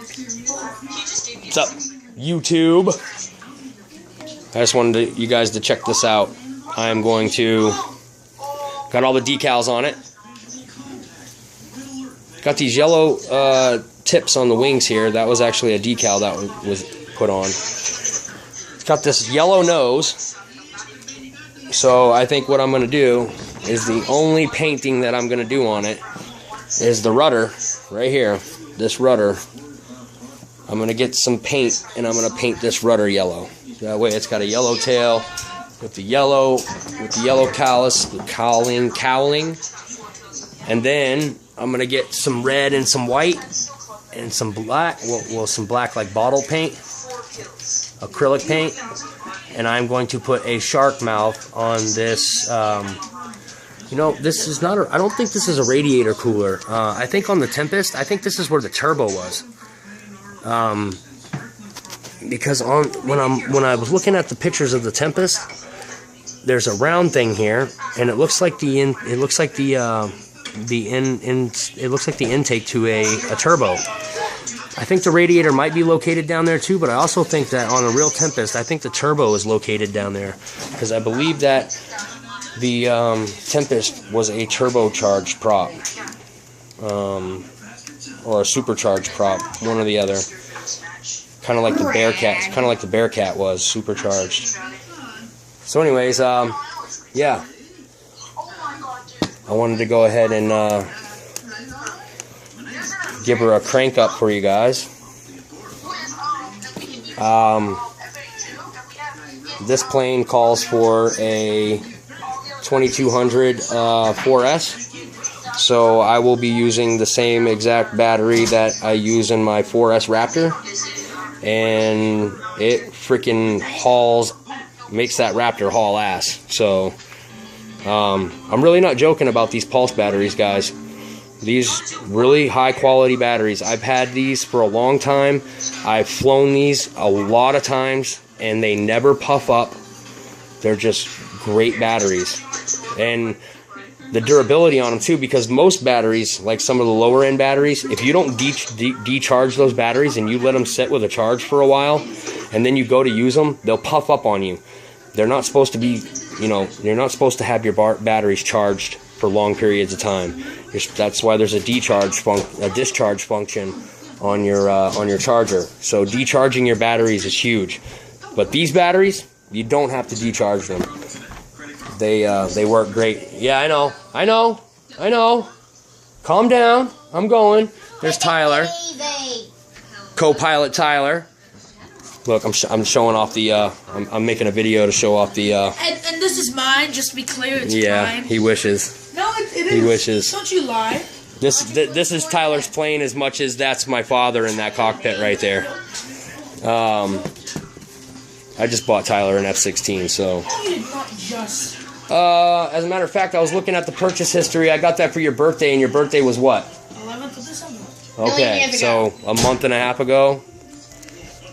What's up, YouTube? I just wanted you guys to check this out. I'm going to... Got all the decals on it. Got these yellow tips on the wings here. That was actually a decal that was put on. It's got this yellow nose. So I think what I'm going to do is the only painting that I'm going to do on it is the rudder right here. This rudder. I'm going to get some paint and I'm going to paint this rudder yellow. That way it's got a yellow tail with the yellow callus, the cowling. And then I'm going to get some red and some white and some black. Well, some black like bottle paint, acrylic paint. And I'm going to put a shark mouth on this. You know, this is not I don't think this is a radiator cooler. I think on the Tempest, I think this is where the turbo was. Because when I was looking at the pictures of the Tempest, there's a round thing here, and it looks like the intake to a turbo. I think the radiator might be located down there too, but I also think that on a real Tempest, I think the turbo is located down there, because I believe that the Tempest was a turbocharged prop, or a supercharged prop, one or the other. Kind of like the Bearcat. Kind of like the Bearcat was supercharged. So, anyways, yeah. I wanted to go ahead and give her a crank up for you guys. This plane calls for a 2200 4S. So I will be using the same exact battery that I use in my 4S Raptor. And it freaking makes that Raptor haul ass. So I'm really not joking about these pulse batteries, guys. These really high quality batteries. I've had these for a long time. I've flown these a lot of times and they never puff up. They're just great batteries. And the durability on them too, because most batteries, like some of the lower end batteries, if you don't decharge those batteries and you let them sit with a charge for a while and then you go to use them, they'll puff up on you. They're not supposed to be, you know, you're not supposed to have your batteries charged for long periods of time. That's why there's a discharge function on your charger. So decharging your batteries is huge. But these batteries, you don't have to decharge them. They work great. Yeah, I know. Calm down. I'm going. There's Tyler. Co-pilot Tyler. Look, I'm showing off the. I'm making a video to show off the. And this is mine. Just to be clear, it's mine. He wishes. No, it is. He wishes. Don't you lie. This is Tyler's plane as much as that's my father in that cockpit right there. I just bought Tyler an F-16, so. Oh, you did not just. As a matter of fact, I was looking at the purchase history. I got that for your birthday, and your birthday was what? 11th of December. Okay, so a month and a half ago.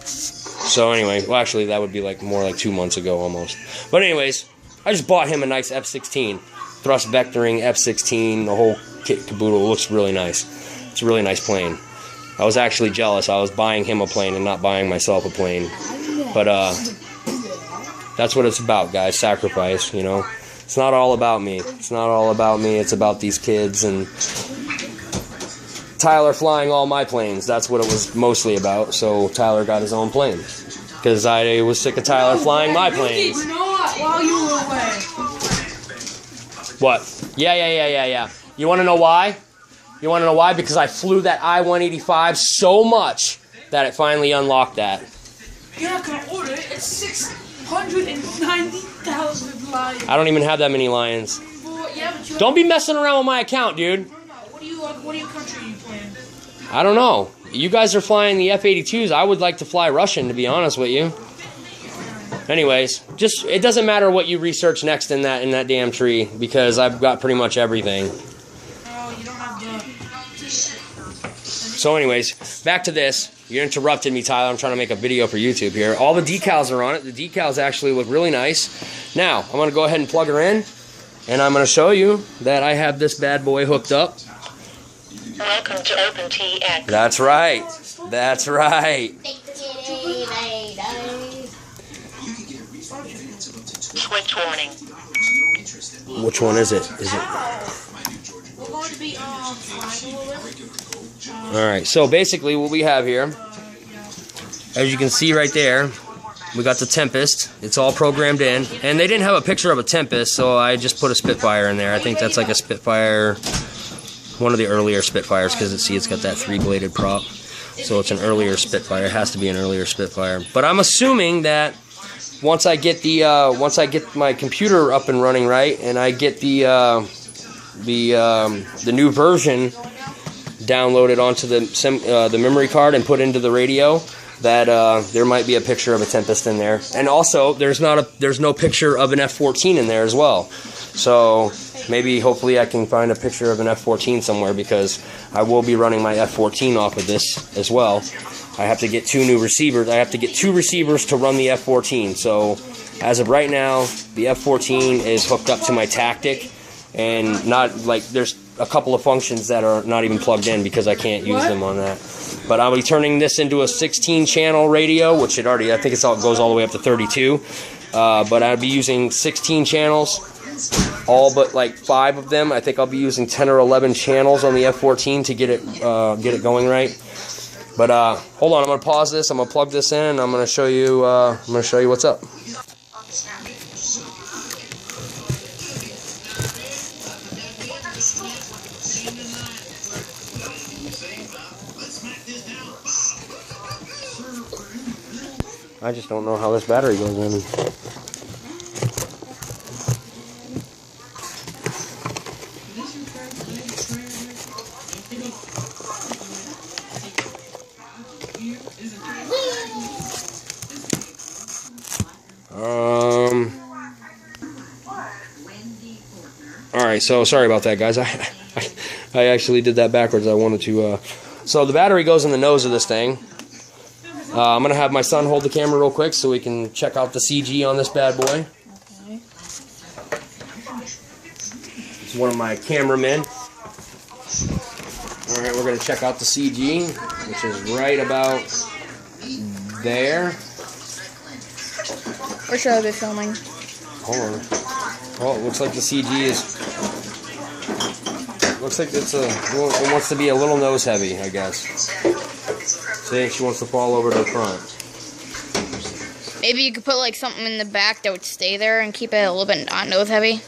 So anyway, well actually that would be like more like 2 months ago almost. But anyways, I just bought him a nice F-16. Thrust vectoring F-16, the whole kit caboodle. It looks really nice. It's a really nice plane. I was actually jealous. I was buying him a plane and not buying myself a plane. But that's what it's about, guys. Sacrifice, you know. It's not all about me. It's not all about me. It's about these kids and Tyler flying all my planes. That's what it was mostly about. So Tyler got his own plane. Because I was sick of Tyler flying my planes. You know what? While you were away. What? Yeah. You want to know why? You want to know why? Because I flew that I-185 so much that it finally unlocked that. You're not going to order it. It's 690,000 lions. I don't even have that many lions. Well, yeah, but you don't be messing around with my account, dude. What country are you playing? I don't know. You guys are flying the F-82s. I would like to fly Russian, to be honest with you. Anyways, just it doesn't matter what you research next in that damn tree, because I've got pretty much everything. Oh, you don't have the... So anyways, back to this. You interrupted me, Tyler. I'm trying to make a video for YouTube here. All the decals are on it. The decals actually look really nice. Now, I'm going to go ahead and plug her in, and I'm going to show you that I have this bad boy hooked up Welcome to OpenTX. That's right. That's right. Switch warning. Which one is it? Is it? We're going to be flying a little bit. All right. So basically, what we have here, as you can see right there, we got the Tempest. It's all programmed in, and they didn't have a picture of a Tempest, so I just put a Spitfire in there. I think that's like a Spitfire, one of the earlier Spitfires, because it's got that 3-bladed prop. So it's an earlier Spitfire. It has to be an earlier Spitfire. But I'm assuming that once I get my computer up and running right, and I get the new version downloaded onto the memory card and put into the radio, that there might be a picture of a Tempest in there. And also, there's no picture of an F-14 in there as well. So maybe, hopefully, I can find a picture of an F-14 somewhere, because I will be running my F-14 off of this as well. I have to get 2 new receivers. I have to get 2 receivers to run the F-14. So as of right now, the F-14 is hooked up to my Tactic, and not like there's a couple of functions that are not even plugged in because I can't use them on that. But I'll be turning this into a 16-channel radio, which it already, I think it goes all the way up to 32. But I'll be using 16 channels, all but like 5 of them. I think I'll be using 10 or 11 channels on the F-14 to get it going right. But hold on, I'm gonna pause this. I'm gonna plug this in, and I'm gonna show you. What's up. I just don't know how this battery goes in. Alright, so sorry about that, guys. I actually did that backwards. I wanted to... So the battery goes in the nose of this thing. I'm going to have my son hold the camera real quick so we can check out the CG on this bad boy. Okay. It's one of my cameramen. Alright, we're going to check out the CG, which is right about there. Or should I be filming? Hold on. Oh, it looks like the CG is... Looks like it wants to be a little nose heavy, I guess. See, she wants to fall over to the front. Maybe you could put like something in the back that would stay there and keep it a little bit not nose heavy.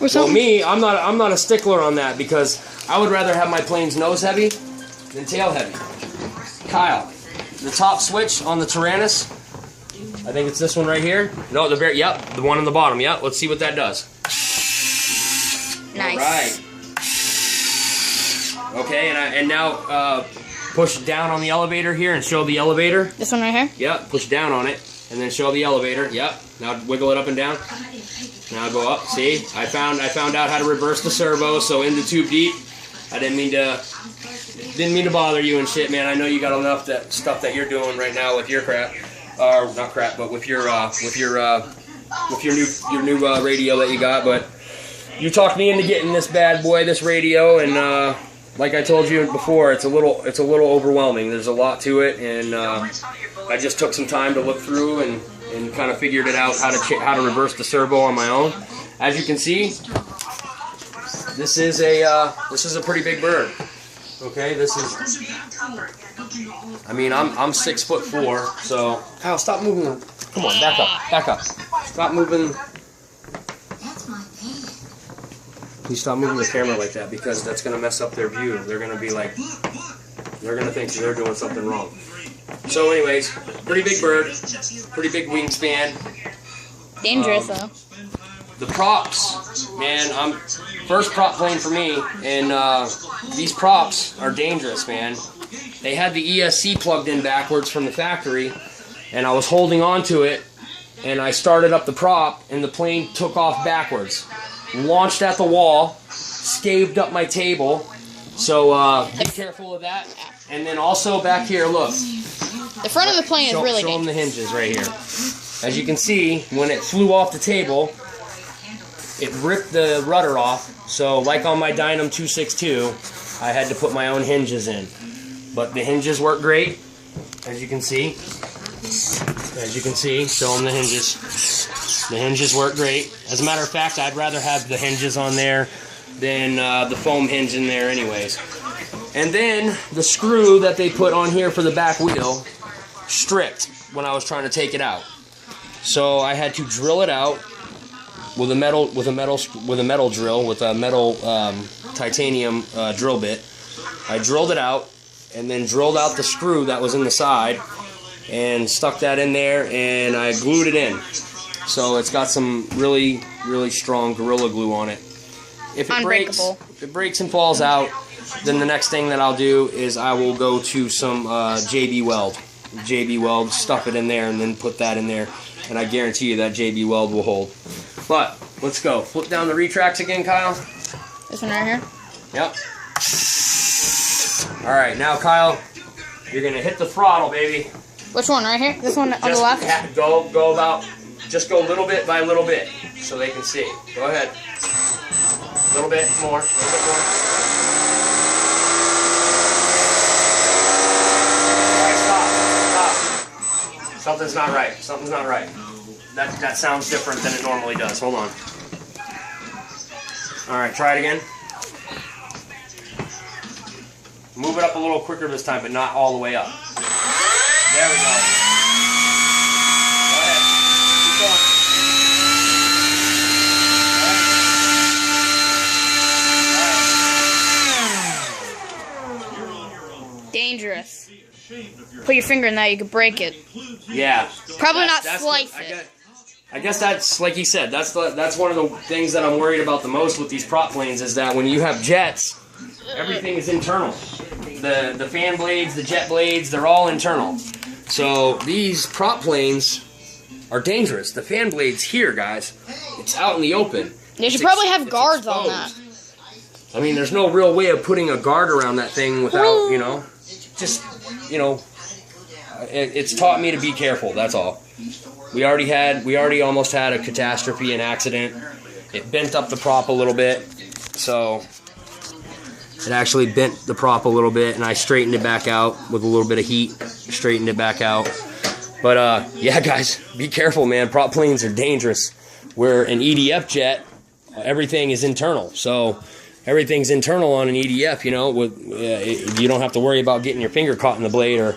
Or something. Well, me, I'm not a stickler on that, because I would rather have my planes nose heavy than tail heavy. Kyle, the top switch on the Taranis, I think it's this one right here. No, yep, the one on the bottom. Yep, let's see what that does. Nice. All right. Okay, and now push down on the elevator here and show the elevator. This one right here? Yep, push down on it and then show the elevator. Yep. Now wiggle it up and down. Now go up. See? I found out how to reverse the servo, so in the tube deep. I didn't mean to bother you and shit, man. I know you got enough stuff that you're doing right now with your crap. Or not crap, but with your new radio that you got, but you talked me into getting this bad boy, this radio, and like I told you before, it's a little overwhelming. There's a lot to it, and I just took some time to look through and kind of figured it out how to reverse the servo on my own. As you can see, this is a pretty big bird. Okay, this is. I mean, I'm 6'4", so Kyle, stop moving. Come on, back up. Stop moving. Please stop moving the camera like that, because that's going to mess up their view. They're going to be like, they're going to think they're doing something wrong. So anyways, pretty big bird, pretty big wingspan. Dangerous though. The props, man, first prop plane for me, and these props are dangerous, man. They had the ESC plugged in backwards from the factory, and I was holding on to it, and I started up the prop, and the plane took off backwards. Launched at the wall, scaved up my table, so be careful of that. And then also back here, look. The front of the plane is really Show them the dangerous. hinges right here. As you can see, when it flew off the table, it ripped the rudder off. So like on my Dynam 262, I had to put my own hinges in. But the hinges work great, as you can see. As you can see, show them the hinges. The hinges work great. As a matter of fact, I'd rather have the hinges on there than the foam hinge in there anyways. And then the screw that they put on here for the back wheel stripped when I was trying to take it out. So I had to drill it out with a metal drill, with a metal titanium drill bit. I drilled it out and then drilled out the screw that was in the side and stuck that in there, and I glued it in. So it's got some really, really strong Gorilla Glue on it. If it breaks and falls out, then the next thing that I'll do is I will go to some JB Weld. JB Weld, stuff it in there, and then put that in there. And I guarantee you that JB Weld will hold. But, let's go. Flip down the retracts again, Kyle. This one right here? Yep. Alright, now Kyle, you're going to hit the throttle, baby. Which one, right here? This one on the left? Go about, just go little bit by little bit, so they can see. Go ahead. A little bit more, a little bit more. Alright, stop. Something's not right. Something's not right. That sounds different than it normally does. Hold on. Alright, try it again. Move it up a little quicker this time, but not all the way up. There we go. Go ahead. Keep going. Dangerous. Put your finger in that, you could break it. Yeah. Probably not slice it. I guess that's, like he said, that's one of the things that I'm worried about the most with these prop planes, is that when you have jets, everything is internal. The fan blades, the jet blades, they're all internal. So these prop planes are dangerous. The fan blade's here, guys. It's out in the open. They should probably have guards on that. I mean, there's no real way of putting a guard around that thing without, you know, just, you know, it's taught me to be careful, that's all. We already almost had a catastrophe, an accident. It bent up the prop a little bit, so it actually bent the prop a little bit, and I straightened it back out with a little bit of heat, straightened it back out. But yeah, guys, be careful, man. Prop planes are dangerous. Where an EDF jet, everything is internal, so everything's internal on an EDF, you know, you don't have to worry about getting your finger caught in the blade, or,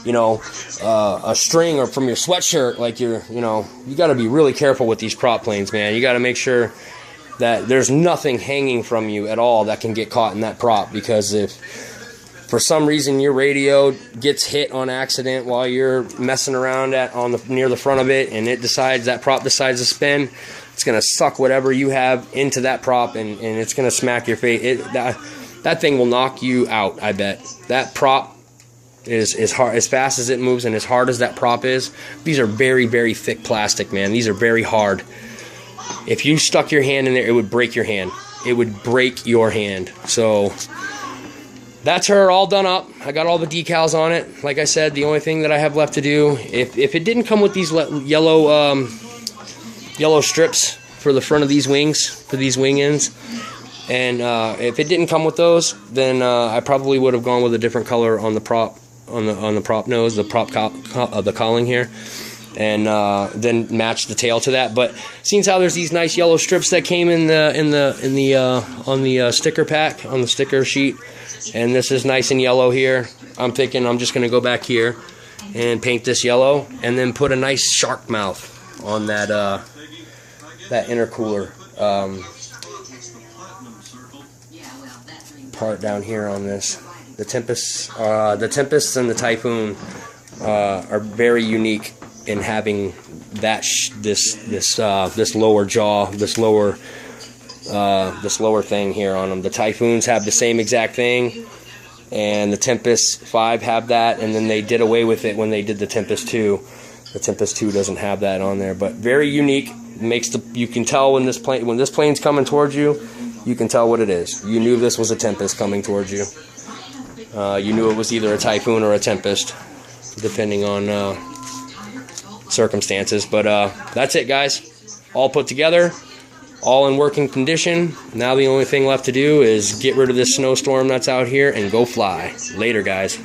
you know, a string or from your sweatshirt. Like, you got to be really careful with these prop planes, man. You got to make sure that there's nothing hanging from you at all that can get caught in that prop, because if for some reason your radio gets hit on accident while you're messing around near the front of it, and that prop decides to spin, it's going to suck whatever you have into that prop, and it's going to smack your face. That thing will knock you out, I bet. That prop is hard, as fast as it moves and as hard as that prop is. These are very, very thick plastic, man. These are very hard. If you stuck your hand in there, it would break your hand. It would break your hand. So that's her all done up. I got all the decals on it. Like I said, the only thing that I have left to do, if it didn't come with these yellow strips for the front of these wings, for these wing ends, and if it didn't come with those, then I probably would have gone with a different color on the prop, on the prop nose, the prop the cowling here, and then match the tail to that. But seeing how there's these nice yellow strips that came on the sticker pack, on the sticker sheet, and this is nice and yellow here, I'm thinking I'm just going to go back here and paint this yellow, and then put a nice shark mouth on that that intercooler part down here on this. The Tempests and the Typhoon are very unique in having that this lower jaw, this lower thing here on them. The Typhoons have the same exact thing, and the Tempest 5 have that, and then they did away with it when they did the Tempest 2. The Tempest 2 doesn't have that on there, but very unique. You can tell when this plane's coming towards you, you can tell what it is. You knew this was a Tempest coming towards you. You knew it was either a Typhoon or a Tempest, depending on circumstances. But that's it, guys. All put together. all in working condition. Now the only thing left to do is get rid of this snowstorm that's out here and go fly. Later, guys.